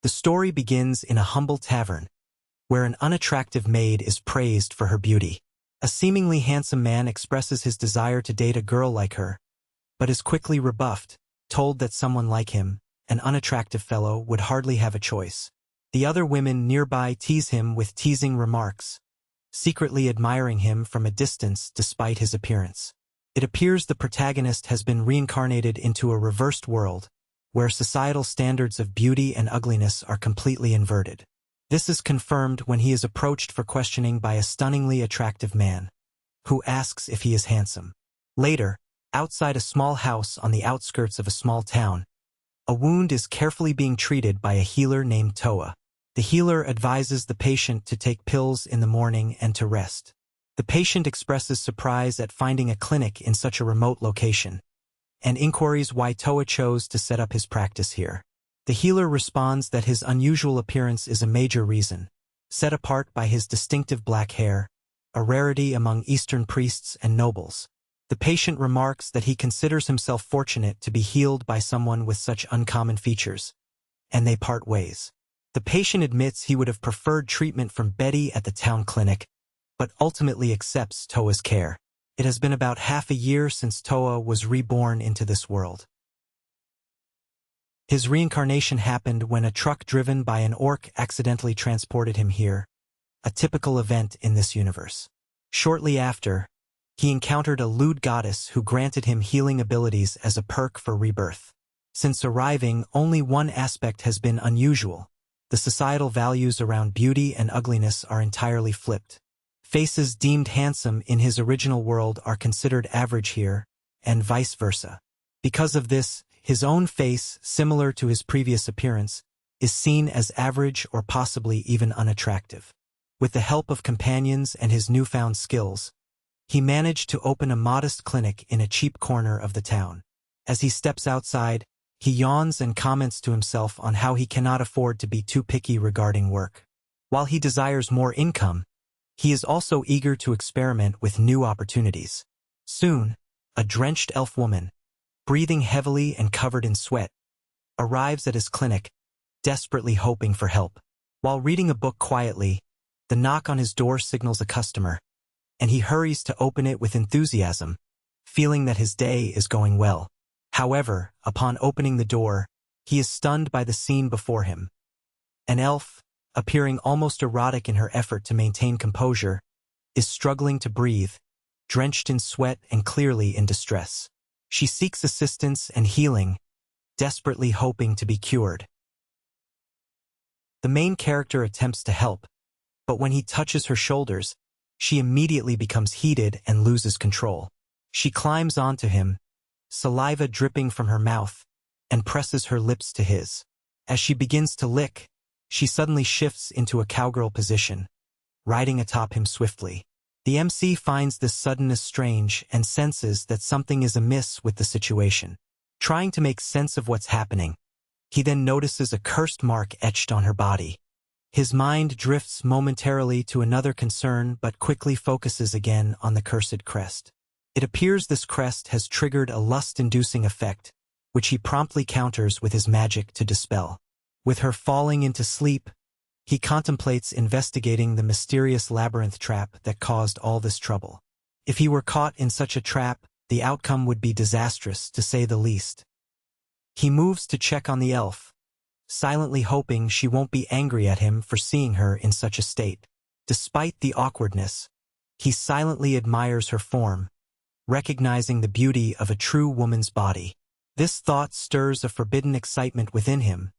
The story begins in a humble tavern, where an unattractive maid is praised for her beauty. A seemingly handsome man expresses his desire to date a girl like her, but is quickly rebuffed, told that someone like him, an unattractive fellow, would hardly have a choice. The other women nearby tease him with teasing remarks, secretly admiring him from a distance despite his appearance. It appears the protagonist has been reincarnated into a reversed world, where societal standards of beauty and ugliness are completely inverted. This is confirmed when he is approached for questioning by a stunningly attractive man, who asks if he is handsome. Later, outside a small house on the outskirts of a small town, a wound is carefully being treated by a healer named Toa. The healer advises the patient to take pills in the morning and to rest. The patient expresses surprise at finding a clinic in such a remote location, and inquiries why Toa chose to set up his practice here. The healer responds that his unusual appearance is a major reason, set apart by his distinctive black hair, a rarity among Eastern priests and nobles. The patient remarks that he considers himself fortunate to be healed by someone with such uncommon features, and they part ways. The patient admits he would have preferred treatment from Betty at the town clinic, but ultimately accepts Toa's care. It has been about half a year since Toa was reborn into this world. His reincarnation happened when a truck driven by an orc accidentally transported him here, a typical event in this universe. Shortly after, he encountered a lewd goddess who granted him healing abilities as a perk for rebirth. Since arriving, only one aspect has been unusual. The societal values around beauty and ugliness are entirely flipped. Faces deemed handsome in his original world are considered average here, and vice versa. Because of this, his own face, similar to his previous appearance, is seen as average or possibly even unattractive. With the help of companions and his newfound skills, he managed to open a modest clinic in a cheap corner of the town. As he steps outside, he yawns and comments to himself on how he cannot afford to be too picky regarding work. While he desires more income, he is also eager to experiment with new opportunities. Soon, a drenched elf woman, breathing heavily and covered in sweat, arrives at his clinic, desperately hoping for help. While reading a book quietly, the knock on his door signals a customer, and he hurries to open it with enthusiasm, feeling that his day is going well. However, upon opening the door, he is stunned by the scene before him. An elf, appearing almost erotic in her effort to maintain composure, is struggling to breathe, drenched in sweat and clearly in distress. She seeks assistance and healing, desperately hoping to be cured. The main character attempts to help, but when he touches her shoulders, she immediately becomes heated and loses control. She climbs onto him, saliva dripping from her mouth, and presses her lips to his. As she begins to lick, she suddenly shifts into a cowgirl position, riding atop him swiftly. The MC finds this suddenness strange and senses that something is amiss with the situation. Trying to make sense of what's happening, he then notices a cursed mark etched on her body. His mind drifts momentarily to another concern but quickly focuses again on the cursed crest. It appears this crest has triggered a lust-inducing effect, which he promptly counters with his magic to dispel. With her falling into sleep, he contemplates investigating the mysterious labyrinth trap that caused all this trouble. If he were caught in such a trap, the outcome would be disastrous, to say the least. He moves to check on the elf, silently hoping she won't be angry at him for seeing her in such a state. Despite the awkwardness, he silently admires her form, recognizing the beauty of a true woman's body. This thought stirs a forbidden excitement within him,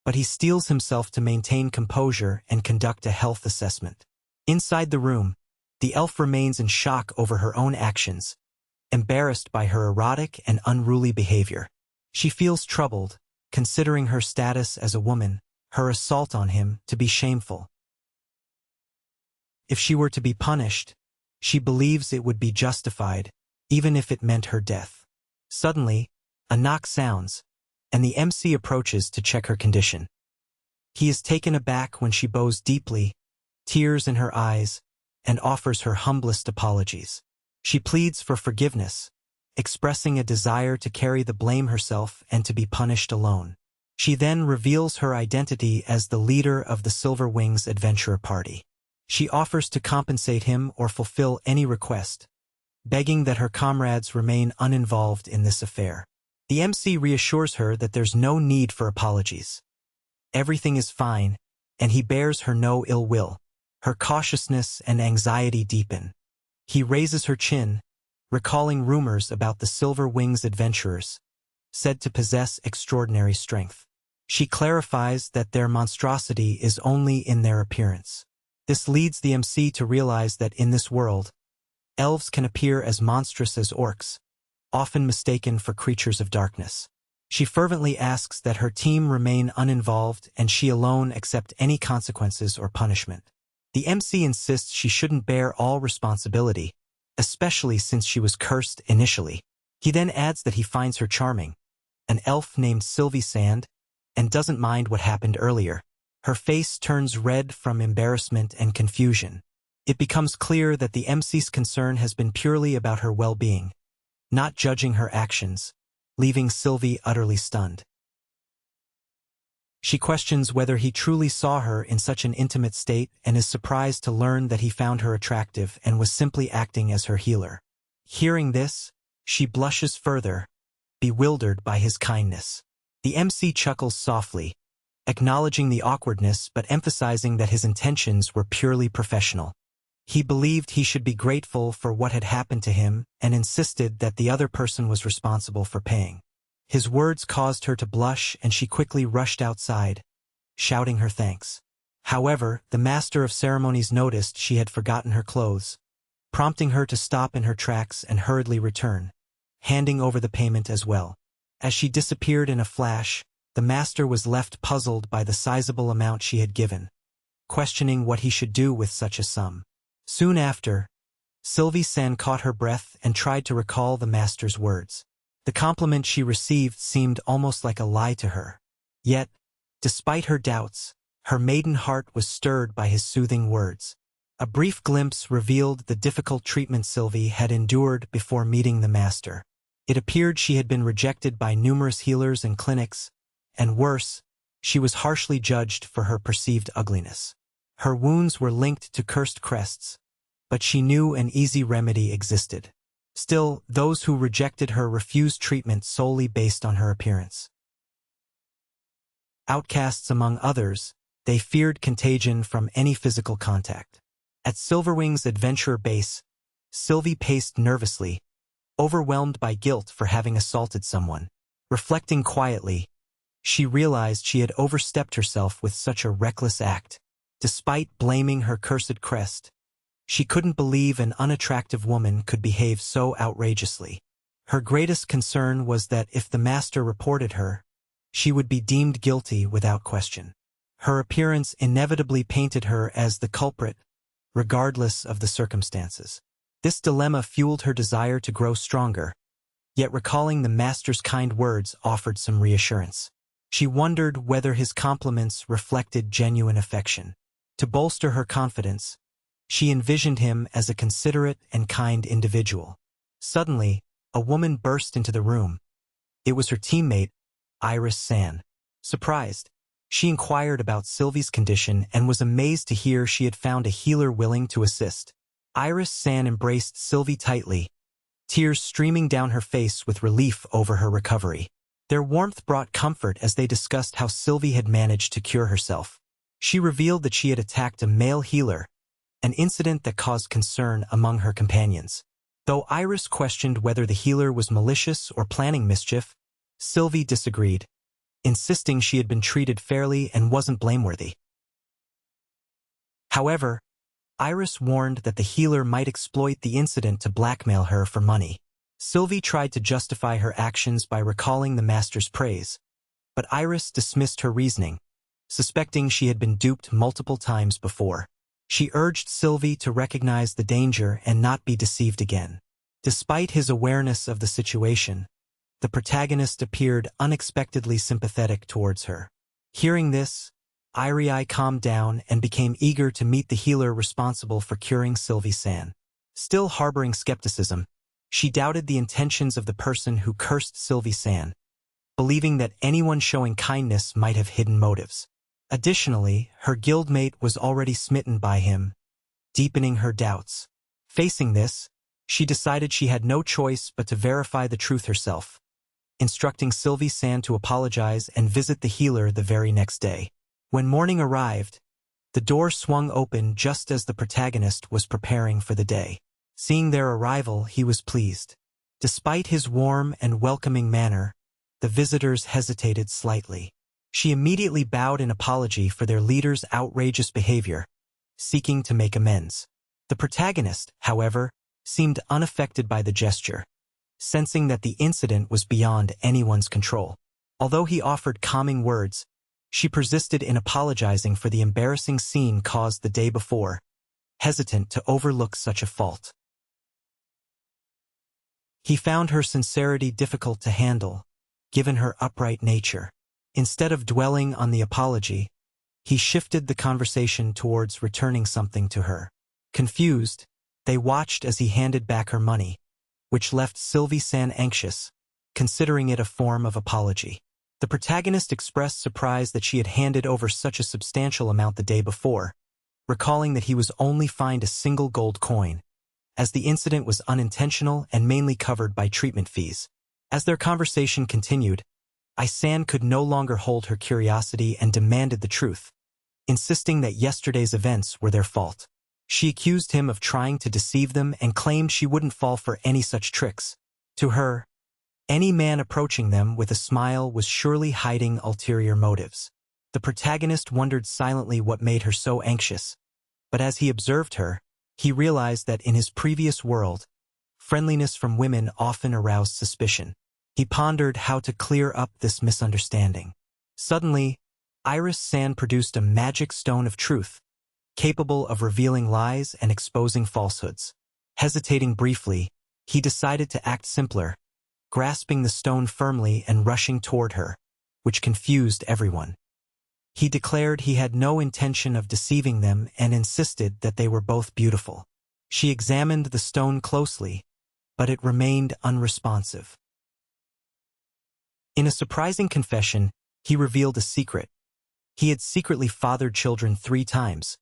but he steels himself to maintain composure and conduct a health assessment. Inside the room, the elf remains in shock over her own actions, embarrassed by her erotic and unruly behavior. She feels troubled, considering her status as a woman, her assault on him, to be shameful. If she were to be punished, she believes it would be justified, even if it meant her death. Suddenly, a knock sounds, and the MC approaches to check her condition. He is taken aback when she bows deeply, tears in her eyes, and offers her humblest apologies. She pleads for forgiveness, expressing a desire to carry the blame herself and to be punished alone. She then reveals her identity as the leader of the Silver Wings Adventurer Party. She offers to compensate him or fulfill any request, begging that her comrades remain uninvolved in this affair. The MC reassures her that there's no need for apologies. Everything is fine, and he bears her no ill will. Her cautiousness and anxiety deepen. He raises her chin, recalling rumors about the Silver Wings adventurers, said to possess extraordinary strength. She clarifies that their monstrosity is only in their appearance. This leads the MC to realize that in this world, elves can appear as monstrous as orcs, often mistaken for creatures of darkness. She fervently asks that her team remain uninvolved and she alone accept any consequences or punishment. The MC insists she shouldn't bear all responsibility, especially since she was cursed initially. He then adds that he finds her charming, an elf named Sylvie Sand, and doesn't mind what happened earlier. Her face turns red from embarrassment and confusion. It becomes clear that the MC's concern has been purely about her well-being, not judging her actions, leaving Sylvie utterly stunned. She questions whether he truly saw her in such an intimate state and is surprised to learn that he found her attractive and was simply acting as her healer. Hearing this, she blushes further, bewildered by his kindness. The MC chuckles softly, acknowledging the awkwardness but emphasizing that his intentions were purely professional. He believed he should be grateful for what had happened to him and insisted that the other person was responsible for paying. His words caused her to blush and she quickly rushed outside, shouting her thanks. However, the master of ceremonies noticed she had forgotten her clothes, prompting her to stop in her tracks and hurriedly return, handing over the payment as well. As she disappeared in a flash, the master was left puzzled by the sizable amount she had given, questioning what he should do with such a sum. Soon after, Sylvie San caught her breath and tried to recall the master's words. The compliment she received seemed almost like a lie to her. Yet, despite her doubts, her maiden heart was stirred by his soothing words. A brief glimpse revealed the difficult treatment Sylvie had endured before meeting the master. It appeared she had been rejected by numerous healers and clinics, and worse, she was harshly judged for her perceived ugliness. Her wounds were linked to cursed crests, but she knew an easy remedy existed. Still, those who rejected her refused treatment solely based on her appearance. Outcasts among others, they feared contagion from any physical contact. At Silverwing's adventurer base, Sylvie paced nervously, overwhelmed by guilt for having assaulted someone. Reflecting quietly, she realized she had overstepped herself with such a reckless act. Despite blaming her cursed crest, she couldn't believe an unattractive woman could behave so outrageously. Her greatest concern was that if the master reported her, she would be deemed guilty without question. Her appearance inevitably painted her as the culprit, regardless of the circumstances. This dilemma fueled her desire to grow stronger, yet recalling the master's kind words offered some reassurance. She wondered whether his compliments reflected genuine affection. To bolster her confidence, she envisioned him as a considerate and kind individual. Suddenly, a woman burst into the room. It was her teammate, Iris San. Surprised, she inquired about Sylvie's condition and was amazed to hear she had found a healer willing to assist. Iris San embraced Sylvie tightly, tears streaming down her face with relief over her recovery. Their warmth brought comfort as they discussed how Sylvie had managed to cure herself. She revealed that she had attacked a male healer, an incident that caused concern among her companions. Though Iris questioned whether the healer was malicious or planning mischief, Sylvie disagreed, insisting she had been treated fairly and wasn't blameworthy. However, Iris warned that the healer might exploit the incident to blackmail her for money. Sylvie tried to justify her actions by recalling the master's praise, but Iris dismissed her reasoning, suspecting she had been duped multiple times before. She urged Sylvie to recognize the danger and not be deceived again. Despite his awareness of the situation, the protagonist appeared unexpectedly sympathetic towards her. Hearing this, Iris calmed down and became eager to meet the healer responsible for curing Sylvie San. Still harboring skepticism, she doubted the intentions of the person who cursed Sylvie San, believing that anyone showing kindness might have hidden motives. Additionally, her guildmate was already smitten by him, deepening her doubts. Facing this, she decided she had no choice but to verify the truth herself, instructing Sylvie San to apologize and visit the healer the very next day. When morning arrived, the door swung open just as the protagonist was preparing for the day. Seeing their arrival, he was pleased. Despite his warm and welcoming manner, the visitors hesitated slightly. She immediately bowed in apology for their leader's outrageous behavior, seeking to make amends. The protagonist, however, seemed unaffected by the gesture, sensing that the incident was beyond anyone's control. Although he offered calming words, she persisted in apologizing for the embarrassing scene caused the day before, hesitant to overlook such a fault. He found her sincerity difficult to handle, given her upright nature. Instead of dwelling on the apology, he shifted the conversation towards returning something to her. Confused, they watched as he handed back her money, which left Sylvie San anxious, considering it a form of apology. The protagonist expressed surprise that she had handed over such a substantial amount the day before, recalling that he was only fined a single gold coin, as the incident was unintentional and mainly covered by treatment fees. As their conversation continued, Ai-san could no longer hold her curiosity and demanded the truth, insisting that yesterday's events were their fault. She accused him of trying to deceive them and claimed she wouldn't fall for any such tricks. To her, any man approaching them with a smile was surely hiding ulterior motives. The protagonist wondered silently what made her so anxious, but as he observed her, he realized that in his previous world, friendliness from women often aroused suspicion. He pondered how to clear up this misunderstanding. Suddenly, Iris-san produced a magic stone of truth, capable of revealing lies and exposing falsehoods. Hesitating briefly, he decided to act simpler, grasping the stone firmly and rushing toward her, which confused everyone. He declared he had no intention of deceiving them and insisted that they were both beautiful. She examined the stone closely, but it remained unresponsive. In a surprising confession, he revealed a secret. He had secretly fathered children 3 times,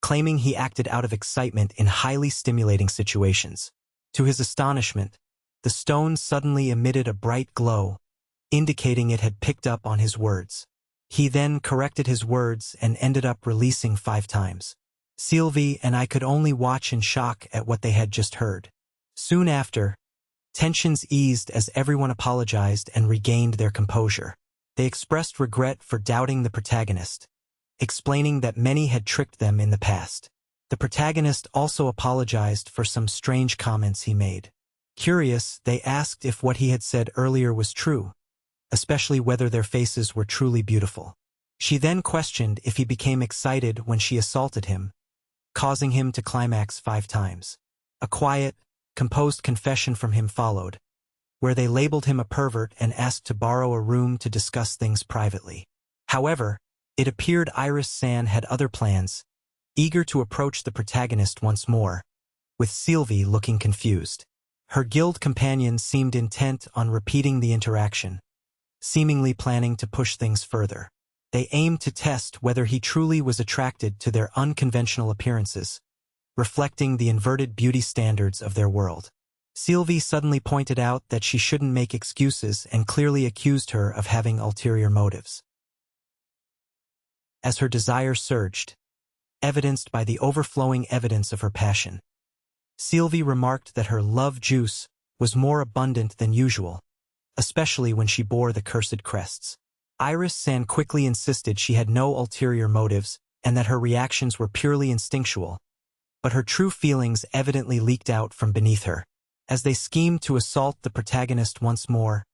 claiming he acted out of excitement in highly stimulating situations. To his astonishment, the stone suddenly emitted a bright glow, indicating it had picked up on his words. He then corrected his words and ended up releasing 5 times. Sylvie and I could only watch in shock at what they had just heard. Soon after, tensions eased as everyone apologized and regained their composure. They expressed regret for doubting the protagonist, explaining that many had tricked them in the past. The protagonist also apologized for some strange comments he made. Curious, they asked if what he had said earlier was true, especially whether their faces were truly beautiful. She then questioned if he became excited when she assaulted him, causing him to climax 5 times. A quiet, composed confession from him followed, where they labeled him a pervert and asked to borrow a room to discuss things privately. However, it appeared Iris-san had other plans, eager to approach the protagonist once more, with Sylvie looking confused. Her guild companions seemed intent on repeating the interaction, seemingly planning to push things further. They aimed to test whether he truly was attracted to their unconventional appearances, reflecting the inverted beauty standards of their world. Sylvie suddenly pointed out that she shouldn't make excuses and clearly accused her of having ulterior motives. As her desire surged, evidenced by the overflowing evidence of her passion, Sylvie remarked that her love juice was more abundant than usual, especially when she bore the cursed crests. Iris-san quickly insisted she had no ulterior motives and that her reactions were purely instinctual, but her true feelings evidently leaked out from beneath her. As they schemed to assault the protagonist once more,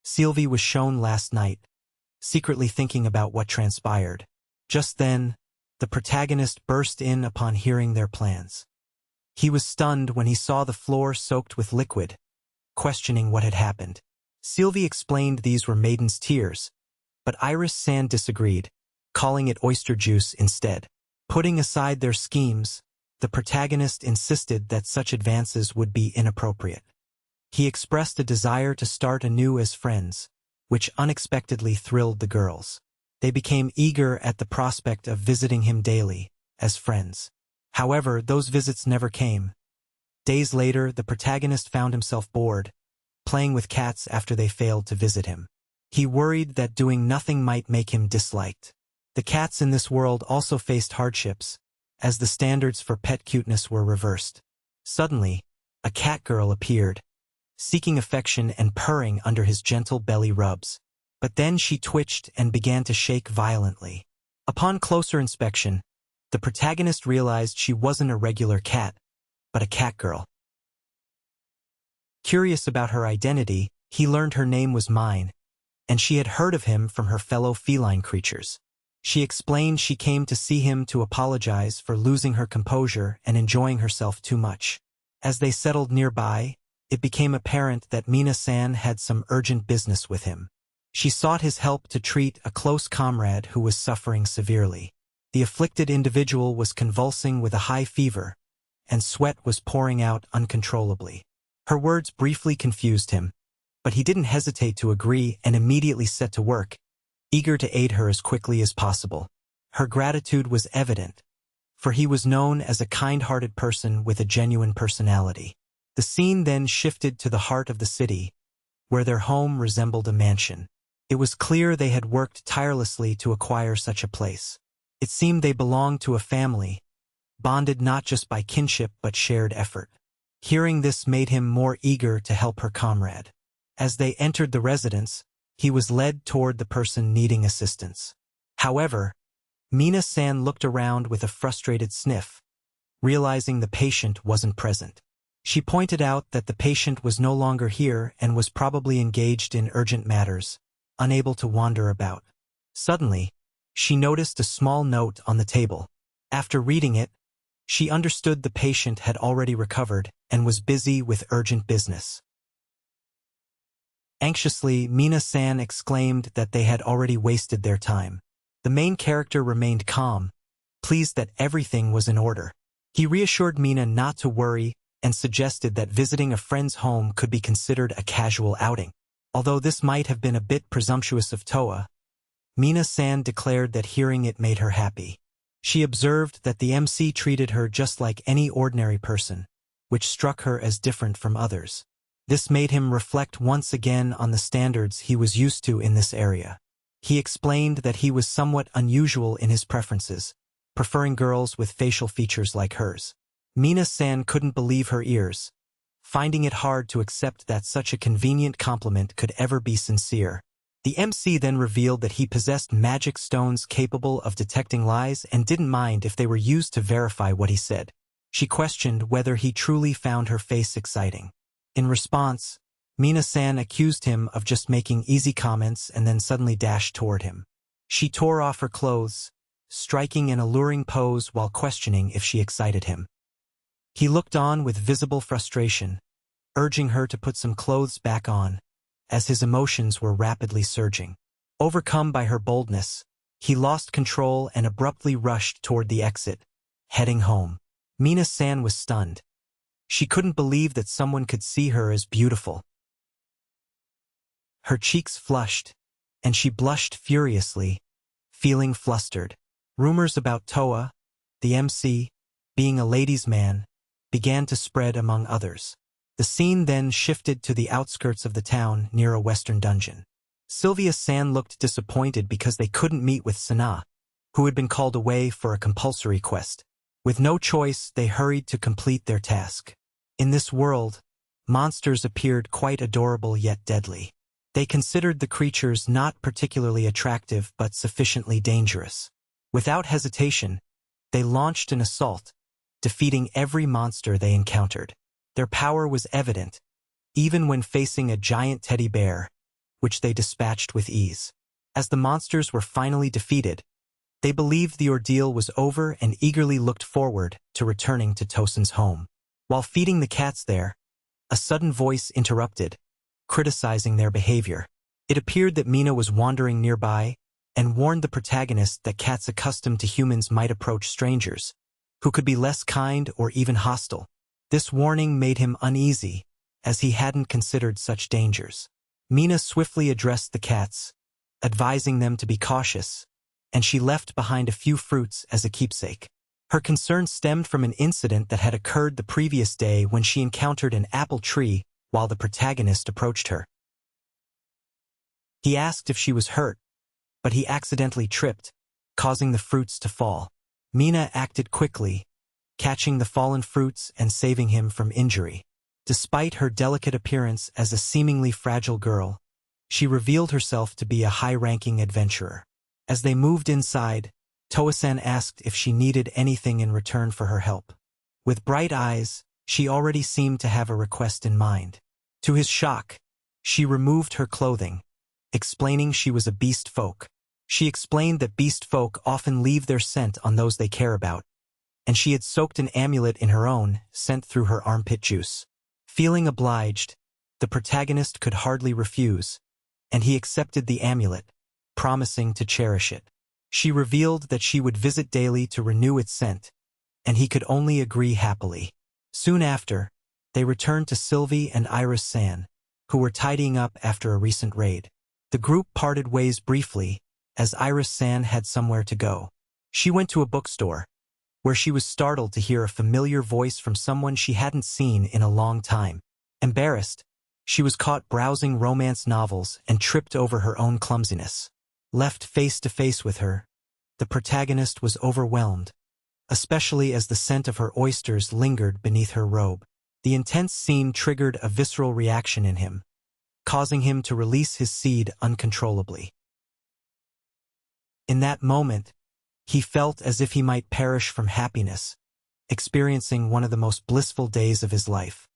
Sylvie was shown last night, secretly thinking about what transpired. Just then, the protagonist burst in upon hearing their plans. He was stunned when he saw the floor soaked with liquid, questioning what had happened. Sylvie explained these were maiden's tears, but Iris-san disagreed, calling it oyster juice instead. Putting aside their schemes, the protagonist insisted that such advances would be inappropriate. He expressed a desire to start anew as friends, which unexpectedly thrilled the girls. They became eager at the prospect of visiting him daily, as friends. However, those visits never came. Days later, the protagonist found himself bored, playing with cats after they failed to visit him. He worried that doing nothing might make him disliked. The cats in this world also faced hardships, as the standards for pet cuteness were reversed. Suddenly, a cat girl appeared, seeking affection and purring under his gentle belly rubs. But then she twitched and began to shake violently. Upon closer inspection, the protagonist realized she wasn't a regular cat, but a cat girl. Curious about her identity, he learned her name was Mine, and she had heard of him from her fellow feline creatures. She explained she came to see him to apologize for losing her composure and enjoying herself too much. As they settled nearby, it became apparent that Mina-san had some urgent business with him. She sought his help to treat a close comrade who was suffering severely. The afflicted individual was convulsing with a high fever, and sweat was pouring out uncontrollably. Her words briefly confused him, but he didn't hesitate to agree and immediately set to work, eager to aid her as quickly as possible. Her gratitude was evident, for he was known as a kind-hearted person with a genuine personality. The scene then shifted to the heart of the city, where their home resembled a mansion. It was clear they had worked tirelessly to acquire such a place. It seemed they belonged to a family, bonded not just by kinship but shared effort. Hearing this made him more eager to help her comrade. As they entered the residence, he was led toward the person needing assistance. However, Mina-san looked around with a frustrated sniff, realizing the patient wasn't present. She pointed out that the patient was no longer here and was probably engaged in urgent matters, unable to wander about. Suddenly, she noticed a small note on the table. After reading it, she understood the patient had already recovered and was busy with urgent business. Anxiously, Mina-san exclaimed that they had already wasted their time. The main character remained calm, pleased that everything was in order. He reassured Mina not to worry and suggested that visiting a friend's home could be considered a casual outing. Although this might have been a bit presumptuous of Toa, Mina-san declared that hearing it made her happy. She observed that the MC treated her just like any ordinary person, which struck her as different from others. This made him reflect once again on the standards he was used to in this area. He explained that he was somewhat unusual in his preferences, preferring girls with facial features like hers. Mina-san couldn't believe her ears, finding it hard to accept that such a convenient compliment could ever be sincere. The MC then revealed that he possessed magic stones capable of detecting lies and didn't mind if they were used to verify what he said. She questioned whether he truly found her face exciting. In response, Mina-san accused him of just making easy comments and then suddenly dashed toward him. She tore off her clothes, striking an alluring pose while questioning if she excited him. He looked on with visible frustration, urging her to put some clothes back on, as his emotions were rapidly surging. Overcome by her boldness, he lost control and abruptly rushed toward the exit, heading home. Mina-san was stunned. She couldn't believe that someone could see her as beautiful. Her cheeks flushed, and she blushed furiously, feeling flustered. Rumors about Toa, the MC, being a ladies' man, began to spread among others. The scene then shifted to the outskirts of the town near a western dungeon. Sylvia-san looked disappointed because they couldn't meet with Sana, who had been called away for a compulsory quest. With no choice, they hurried to complete their task. In this world, monsters appeared quite adorable yet deadly. They considered the creatures not particularly attractive but sufficiently dangerous. Without hesitation, they launched an assault, defeating every monster they encountered. Their power was evident, even when facing a giant teddy bear, which they dispatched with ease. As the monsters were finally defeated, they believed the ordeal was over and eagerly looked forward to returning to Tosin's home. While feeding the cats there, a sudden voice interrupted, criticizing their behavior. It appeared that Mina was wandering nearby and warned the protagonist that cats accustomed to humans might approach strangers, who could be less kind or even hostile. This warning made him uneasy, as he hadn't considered such dangers. Mina swiftly addressed the cats, advising them to be cautious, and she left behind a few fruits as a keepsake. Her concern stemmed from an incident that had occurred the previous day when she encountered an apple tree while the protagonist approached her. He asked if she was hurt, but he accidentally tripped, causing the fruits to fall. Mina acted quickly, catching the fallen fruits and saving him from injury. Despite her delicate appearance as a seemingly fragile girl, she revealed herself to be a high-ranking adventurer. As they moved inside, Toa-san asked if she needed anything in return for her help. With bright eyes, she already seemed to have a request in mind. To his shock, she removed her clothing, explaining she was a beast folk. She explained that beast folk often leave their scent on those they care about, and she had soaked an amulet in her own, sent through her armpit juice. Feeling obliged, the protagonist could hardly refuse, and he accepted the amulet, promising to cherish it. She revealed that she would visit daily to renew its scent, and he could only agree happily. Soon after, they returned to Sylvie and Iris-san, who were tidying up after a recent raid. The group parted ways briefly, as Iris-san had somewhere to go. She went to a bookstore, where she was startled to hear a familiar voice from someone she hadn't seen in a long time. Embarrassed, she was caught browsing romance novels and tripped over her own clumsiness. Left face to face with her, the protagonist was overwhelmed, especially as the scent of her oysters lingered beneath her robe. The intense scene triggered a visceral reaction in him, causing him to release his seed uncontrollably. In that moment, he felt as if he might perish from happiness, experiencing one of the most blissful days of his life.